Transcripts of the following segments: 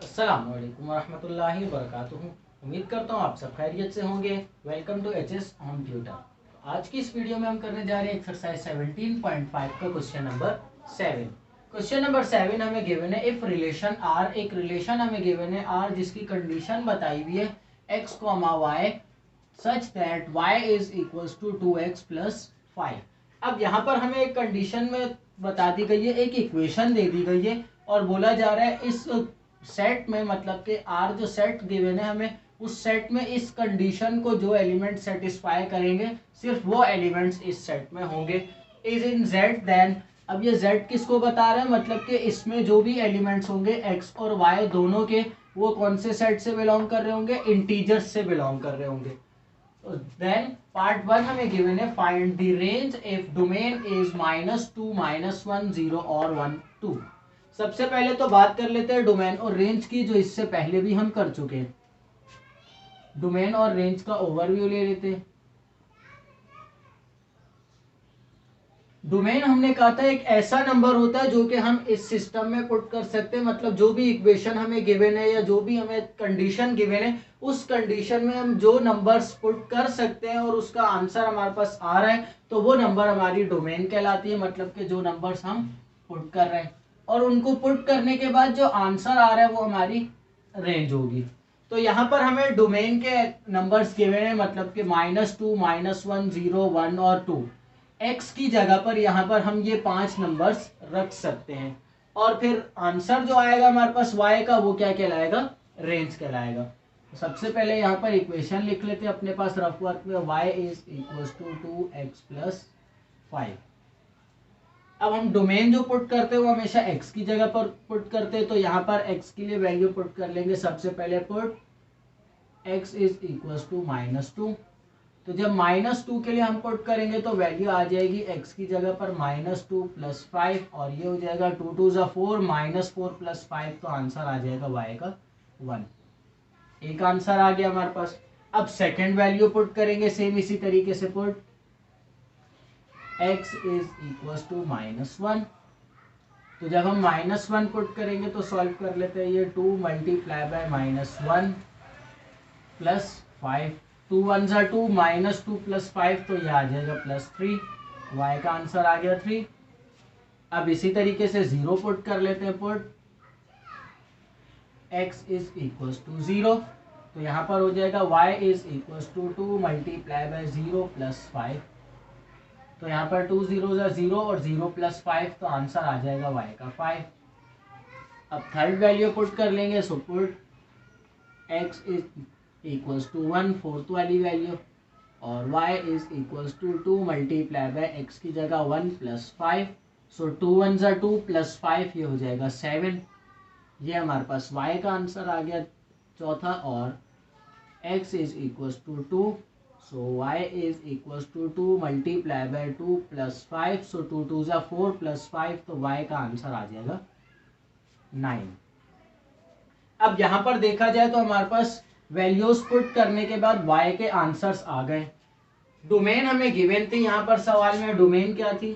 अस्सलाम वालेकुम रहमतुल्लाहि व बरकातुहू। उम्मीद करता हूँ आप सब खैरियत से होंगे। Welcome to HS home tutor. आज की इस वीडियो में हम करने जा रहे हैं एक्सरसाइज 17.5 का क्वेश्चन नंबर 7। क्वेश्चन नंबर 7 हमें गिवन है इफ रिलेशन आर, एक रिलेशन हमें गिवन है आर जिसकी कंडीशन बताई हुई है X comma Y such that Y is equals to 2x plus 5। अब यहाँ पर हमें एक कंडीशन में बता दी गई है, एक इक्वेशन दे दी गई है और बोला जा रहा है इस सेट में, मतलब कि आर जो सेट गिवन है हमें, उस सेट में इस कंडीशन को जो एलिमेंट सेटिस्फाई करेंगे सिर्फ वो एलिमेंट्स इस सेट में होंगे। इज इन जेड देन, अब ये जेड किसको बता रहा है, मतलब कि इसमें जो भी एलिमेंट्स होंगे एक्स और वाई दोनों के, वो कौन से सेट से बिलोंग कर रहे होंगे, इंटीजर्स से बिलोंग कर रहे होंगे। देन पार्ट 1 हमें गिवन है find the range if domain is -2 -1 0 और 1 2। सबसे पहले तो बात कर लेते हैं डोमेन और रेंज की, जो इससे पहले भी हम कर चुके हैं। डोमेन और रेंज का ओवरव्यू ले लेते हैं। डोमेन हमने कहा था एक ऐसा नंबर होता है जो कि हम इस सिस्टम में पुट कर सकते हैं, मतलब जो भी इक्वेशन हमें गिवन है या जो भी हमें कंडीशन गिवन है उस कंडीशन में हम जो नंबर्स पुट कर सकते हैं और उसका आंसर हमारे पास आ रहा है तो वो नंबर हमारी डोमेन कहलाती है, मतलब कि जो नंबर्स हम पुट कर रहे हैं और उनको पुट करने के बाद जो आंसर आ रहा है वो हमारी रेंज होगी। तो यहाँ पर हमें डोमेन के नंबर्स गिवन है, मतलब कि -2 -1 0 1 और 2। एक्स की जगह पर यहाँ पर हम ये 5 नंबर्स रख सकते हैं और फिर आंसर जो आएगा हमारे पास वाई का वो क्या कहलाएगा, रेंज कहलाएगा। तो सबसे पहले यहाँ पर इक्वेशन लिख लेते हैं अपने पास रफ वर्क में, y is equals to 2x plus 5। अब हम डोमेन जो पुट करते हैं वो हमेशा x की जगह पर पुट करते हैं, तो यहाँ पर x के लिए वैल्यू पुट कर लेंगे। सबसे पहले put x is equals to -2। तो जब -2 के लिए हम पुट करेंगे तो वैल्यू आ जाएगी x की जगह पर -2 प्लस 5 और ये हो जाएगा 2 2 ज़ा 4 -4 प्लस 5, तो आंसर आ जाएगा y का 1। एक आंसर आ गया हमारे पास। अब सेकंड वैल्यू पुट करेंगे सेम इसी तरीके से, put x is equals to -1। तो जब हम -1 पुट करेंगे तो सॉल्व कर लेते हैं, ये 2 मल्टीप्लाई बाय -1 प्लस 5, 2 1 ज़ा 2 -2 प्लस 5, तो ये आ जाएगा +3। y का आंसर आ गया 3। अब इसी तरीके से 0 पुट कर लेते हैं, put x is equals to 0। तो यहाँ पर हो जाएगा y is equals to 2 multiply by 0 plus 5। तो यहाँ पर 2 0 ज़ा 0 और 0 प्लस 5, तो आंसर आ जाएगा y का 5। अब थर्ड वैल्यू पुट कर लेंगे, so put x is equals to 1 fourth वाली वैल्यू और y is equals to 2 multiply by x की जगह 1 प्लस 5। सो 2 1 ज़ा 2 प्लस 5, ये हो जाएगा 7। ये हमारे पास y का आंसर आ गया चौथा। और x is equals to 2, so y is equals to 2 multiply by 2 plus 5। So 2 2 ज़ा 4 प्लस 5, तो y का आंसर आ जाएगा 9। अब यहाँ पर देखा जाए तो हमारे पास वैल्यूज पुट करने के बाद y के आंसर्स आ गए। डोमेन हमें गिवन थी, यहाँ पर सवाल में डोमेन क्या थी,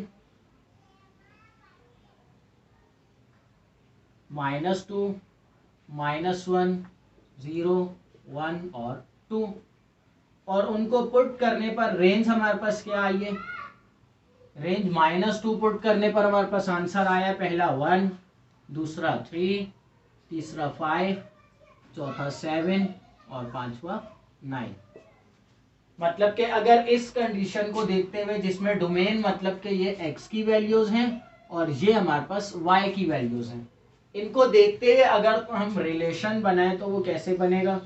-2 -1 0 1 और 2, और उनको पुट करने पर रेंज हमारे पास क्या आई है, रेंज -2 पुट करने पर हमारे पास आंसर आया पहला 1, दूसरा 3, तीसरा 5, चौथा 7 और पांचवा 9। मतलब कि अगर इस कंडीशन को देखते हुए जिसमें डोमेन मतलब कि ये x की वैल्यूज हैं और ये हमारे पास y की वैल्यूज हैं, इनको देखते हुए अगर हम रिलेशन बनाए तो वो कैसे बनेगा,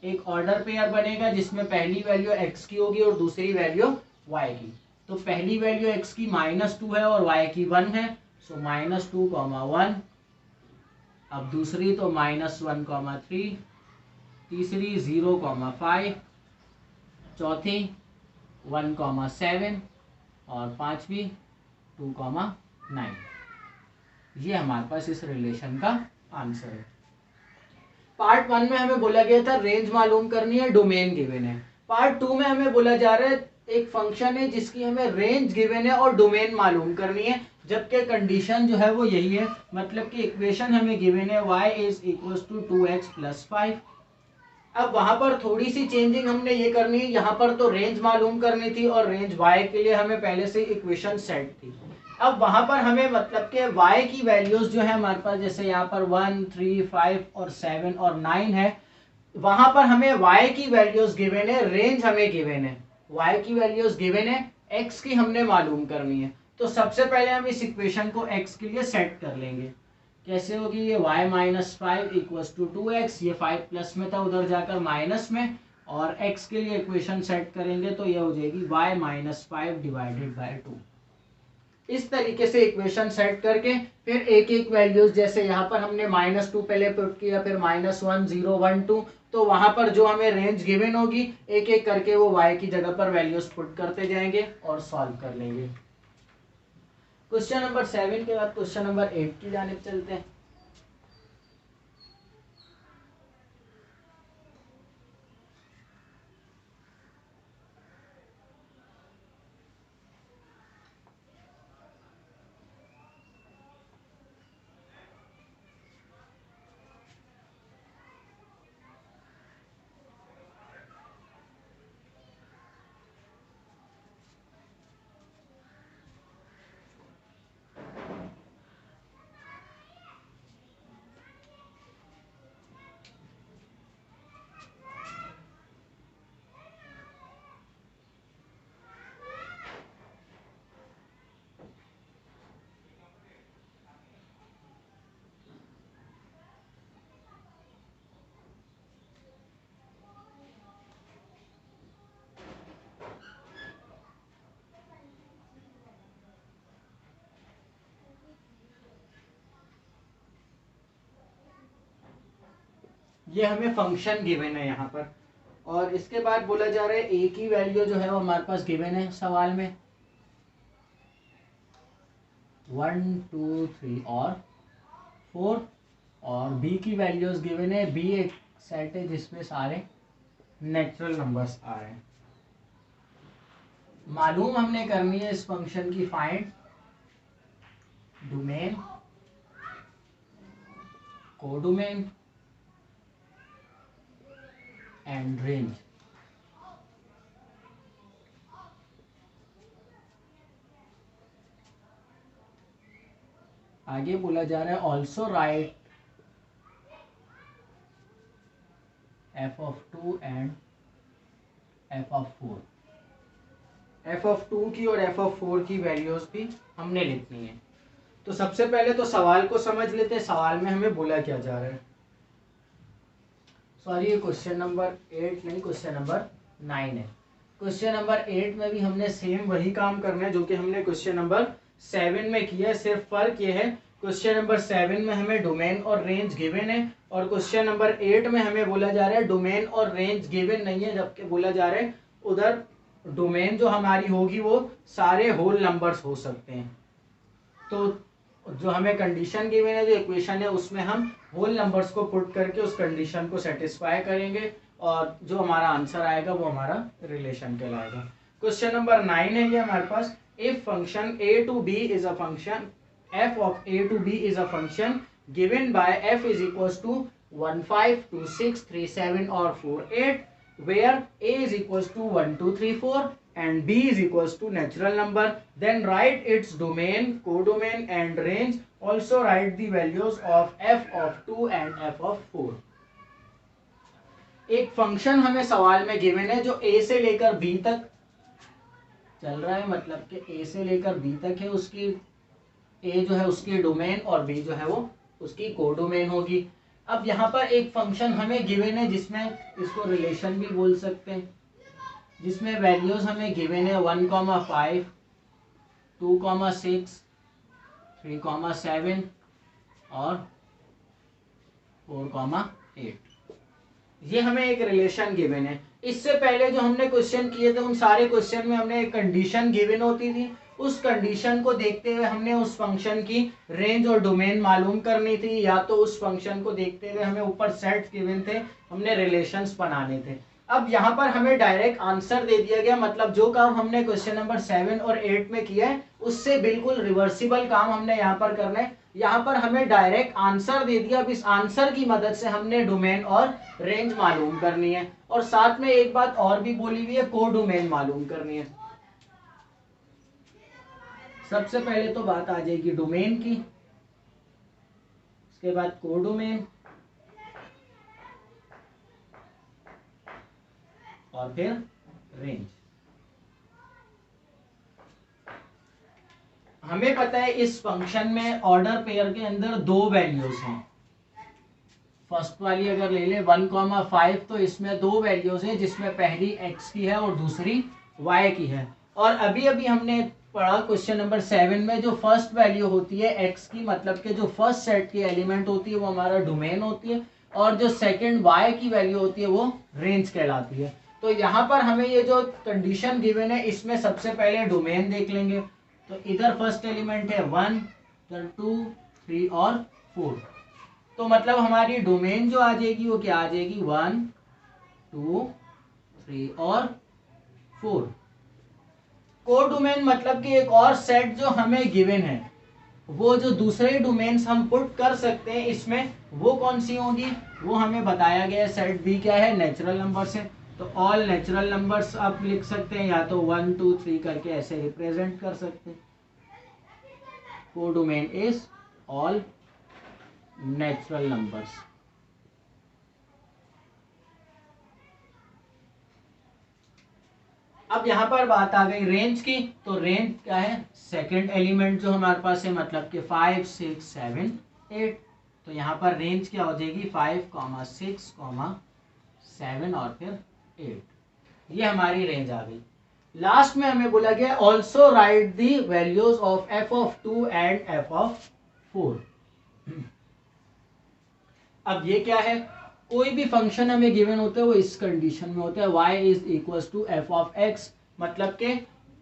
एक ऑर्डर पेयर बनेगा जिसमें पहली वैल्यू x की होगी और दूसरी वैल्यू y की। तो पहली वैल्यू x की -2 है और y की 1 है, सो -2, 1। अब दूसरी तो -1, 3, तीसरी 0, 5, चौथी 1, 7 और पांचवी 2, 9। ये हमारे पास इस रिलेशन का आंसर है। पार्ट 1 में हमें बोला गया था रेंज मालूम करनी है, डोमेन गिवन है। पार्ट 2 में हमें बोला जा रहा है एक फंक्शन है जिसकी हमें रेंज गिवन है और डोमेन मालूम करनी है, जबकि कंडीशन जो है वो यही है, मतलब कि इक्वेशन हमें गिवन है y is equal to 2x plus 5। अब वहां पर थोड़ी सी चेंजिंग हमने ये करनी है, यहाँ पर तो रेंज मालूम करनी थी और रेंज y के लिए हमें पहले से इक्वेशन सेट थी। अब वहां पर हमें मतलब कि y की वैल्यूज जो है हमारे पास, जैसे यहाँ पर 1, 3, 5 और 7 और 9 है, वहां पर हमें y की वैल्यूज गिवन है, रेंज हमें गिवन है, y की वैल्यूज गिवन है, x की हमने मालूम करनी है। तो सबसे पहले हम इस इक्वेशन को x के लिए सेट कर लेंगे। कैसे होगी ये y minus 5 equals to 2x, ये 5 प्लस में था उधर जाकर माइनस में, और x के लिए इक्वेशन सेट करेंगे तो ये हो जाएगी y माइनस 5 डिवाइडेड बाय 2। इस तरीके से इक्वेशन सेट करके फिर एक एक वैल्यूज, जैसे यहाँ पर हमने -2 पहले पुट किया, फिर -1, 0, 1, 2, तो वहां पर जो हमें रेंज गिवन होगी एक एक करके वो y की जगह पर वैल्यूज पुट करते जाएंगे और सॉल्व कर लेंगे। क्वेश्चन नंबर 7 के बाद क्वेश्चन नंबर 8 की जानिब चलते हैं। ये हमें फंक्शन गिवन है यहाँ पर, और इसके बाद बोला जा रहा है ए की वैल्यू जो है वो हमारे पास गिवन है सवाल में 1, 2, 3 और 4, और बी की वैल्यूज गिवन है, बी एक सेट है जिसमें सारे नेचुरल नंबर्स आ रहे हैं। मालूम हमने करनी है इस फंक्शन की find domain, codomain and range. आगे बोला जा रहा है also right f(2) and f(4). f(2) की और f(4) की वैल्यूज भी हमने लिखनी है। तो सबसे पहले तो सवाल को समझ लेते हैं, सवाल में हमें बोला क्या जा रहा है। सॉरी, ये क्वेश्चन नंबर 8 नहीं, क्वेश्चन नंबर 9 है। क्वेश्चन नंबर 8 में भी हमने सेम वही काम करना है जो कि हमने क्वेश्चन नंबर 7 में किया है, सिर्फ फर्क ये है क्वेश्चन नंबर 7 में हमें डोमेन और रेंज गिवन है, और क्वेश्चन नंबर 8 में हमें बोला जा रहा है डोमेन और रेंज गिवन नहीं है, जबकि बोला जा रहा है उधर डोमेन जो हमारी होगी वो सारे होल नंबर्स हो सकते हैं। तो जो हमें कंडीशन गिवन है, जो इक्वेशन है, उसमें हम होल नंबर्स को पुट करके उस कंडीशन को सेटिस्फाई करेंगे और जो हमारा आंसर आएगा वो हमारा रिलेशन कहलाएगा। क्वेश्चन नंबर 9 है ये हमारे पास, if function a to b is a function, f of a to b is a function given by f is equals to 1, 5, 2, 6, 3, 7 or 4, 8, where a is equals to 1, 2, 3, 4 and b is equals to natural number, then write its domain, codomain and range. Also write the values of f of 2 and f of 4. एक function हमें सवाल में given है जो a से लेकर b तक चल रहा है, मतलब कि a से लेकर b तक है, उसकी a जो है उसकी डोमेन और b जो है वो उसकी कोडोमेन होगी। अब यहाँ पर एक फंक्शन हमें गिवन है जिसमें इसको रिलेशन भी बोल सकते हैं, जिसमें वैल्यूज हमें गिवन है 1,5, 2,6, 3,7 और 4,8। ये हमें एक रिलेशन गिवन है। इससे पहले जो हमने क्वेश्चन किए थे उन सारे क्वेश्चन में हमने एक कंडीशन गिवन होती थी, उस कंडीशन को देखते हुए हमने उस फंक्शन की रेंज और डोमेन मालूम करनी थी, या तो उस फंक्शन को देखते हुए हमें ऊपर सेट्स गिवन थे, हमने रिलेशंस बनाने थे। अब यहाँ पर हमें डायरेक्ट आंसर दे दिया गया, मतलब जो काम हमने क्वेश्चन नंबर 7 और 8 में किया है उससे बिल्कुल रिवर्सिबल काम हमने यहाँ पर करना है। यहाँ पर हमें डायरेक्ट आंसर दे दिया। अब इस आंसर की मदद से हमने डोमेन और रेंज मालूम करनी है, और साथ में एक बात और भी बोली हुई है, कोडोमेन मालूम करनी है। सबसे पहले तो बात आ जाएगी डोमेन की, उसके बाद कोडोमेन, और फिर रेंज। हमें पता है इस फंक्शन में ऑर्डर पेयर के अंदर दो वैल्यूज हैं। फर्स्ट वाली अगर ले ले 1,5, तो इसमें दो वैल्यूज हैं, जिसमें पहली x की है और दूसरी y की है। और अभी अभी हमने पढ़ा क्वेश्चन नंबर 7 में जो फर्स्ट वैल्यू होती है x की, मतलब कि जो फर्स्ट सेट की एलिमेंट होती है वो हमारा डोमेन होती है, और जो सेकंड y की वैल्यू होती है वो रेंज कहलाती है। तो यहाँ पर हमें ये जो कंडीशन गिवन है इसमें सबसे पहले डोमेन देख लेंगे। तो इधर फर्स्ट एलिमेंट है 1, फिर 2, 3 और 4। तो मतलब हमारी डोमेन जो आ जाएगी वो क्या आ जाएगी, 1, 2, 3 और 4। कोडोमेन मतलब कि एक और सेट जो हमें गिवन है, वो जो दूसरे डोमेन्स हम पुट कर सकते हैं इसमें, वो कौन सी होगी, वो हमें बताया गया है। सेट बी क्या है, नेचुरल नंबर्स है। तो ऑल नेचुरल नंबर्स आप लिख सकते हैं, या तो 1, 2, 3 करके ऐसे रिप्रेजेंट कर सकते हैं। Codomain is all natural numbers. अब यहाँ पर बात आ गई रेंज की। तो रेंज क्या है, सेकंड एलिमेंट जो हमारे पास है, मतलब कि 5, 6, 7, 8। तो यहाँ पर रेंज क्या हो जाएगी, 5, 6, 7 और फिर 8। ये हमारी रेंज आ गई। लास्ट में हमें बोला गया also right the values of f(2) and f(4). अब ये क्या है, कोई भी फंक्शन हमें गिवन होता है वो इस कंडीशन में होता है, y is equal to f(x), मतलब के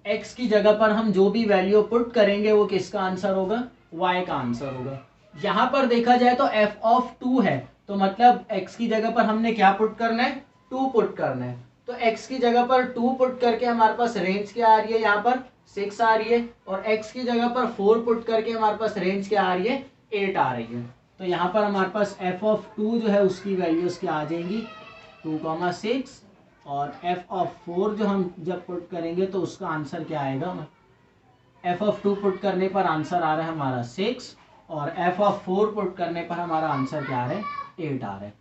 x की जगह पर हम जो भी वैल्यू पुट करेंगे वो किसका आंसर होगा, y का आंसर होगा। यहाँ पर देखा जाए तो f(2) है, तो मतलब x की जगह पर हमने क्या पुट करना है, 2 पुट करना है। तो x की जगह पर 2 पुट करके हमारे पास रेंज क्या आ रही है, यहाँ पर 6 आ रही है, और x की जगह पर 4 पुट करके हमारे पास रेंज क्या आ रही है, 8 आ रही है। तो यहाँ पर हमारे पास f(2) जो है उसकी वैल्यूज क्या आ जाएंगी, 2,6, और f(4) जो हम जब पुट करेंगे तो उसका आंसर क्या आएगा, f(2) पुट करने पर आंसर आ रहा है हमारा 6, और f(4) पुट करने पर हमारा आंसर क्या आ रहा है, 8 आ रहा है।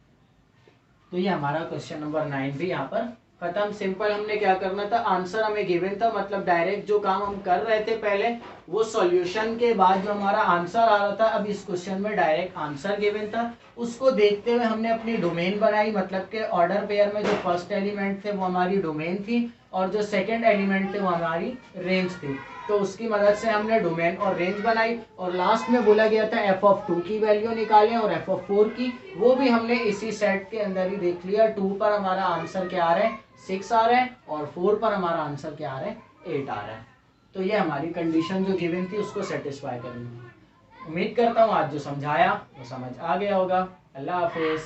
तो ये हमारा क्वेश्चन नंबर 9 भी यहाँ पर खत्म। सिंपल हमने क्या करना था, आंसर हमें गिवन था, मतलब डायरेक्ट जो काम हम कर रहे थे पहले वो सॉल्यूशन के बाद जो हमारा आंसर आ रहा था, अब इस क्वेश्चन में डायरेक्ट आंसर गिवन था, उसको देखते हुए हमने अपनी डोमेन बनाई। मतलब के ऑर्डर पेयर में जो फर्स्ट एलिमेंट थे वो हमारी डोमेन थी, और जो सेकंड एलिमेंट थे वो हमारी रेंज थी। तो उसकी मदद से हमने डोमेन और रेंज बनाई, और लास्ट में बोला गया था f(2) की वैल्यू निकालें, और f(4) की, वो भी हमने इसी सेट के अंदर ही देख लिया। 2 पर हमारा आंसर क्या आ रहा है, 6 आ रहा है, और 4 पर हमारा आंसर क्या आ रहा है, 8 आ रहा है। तो ये हमारी कंडीशन जो गिवन थी उसको सेटिस्फाई करेंगे। उम्मीद करता हूँ आज जो समझाया वो समझ आ गया होगा। अल्लाह हाफिज।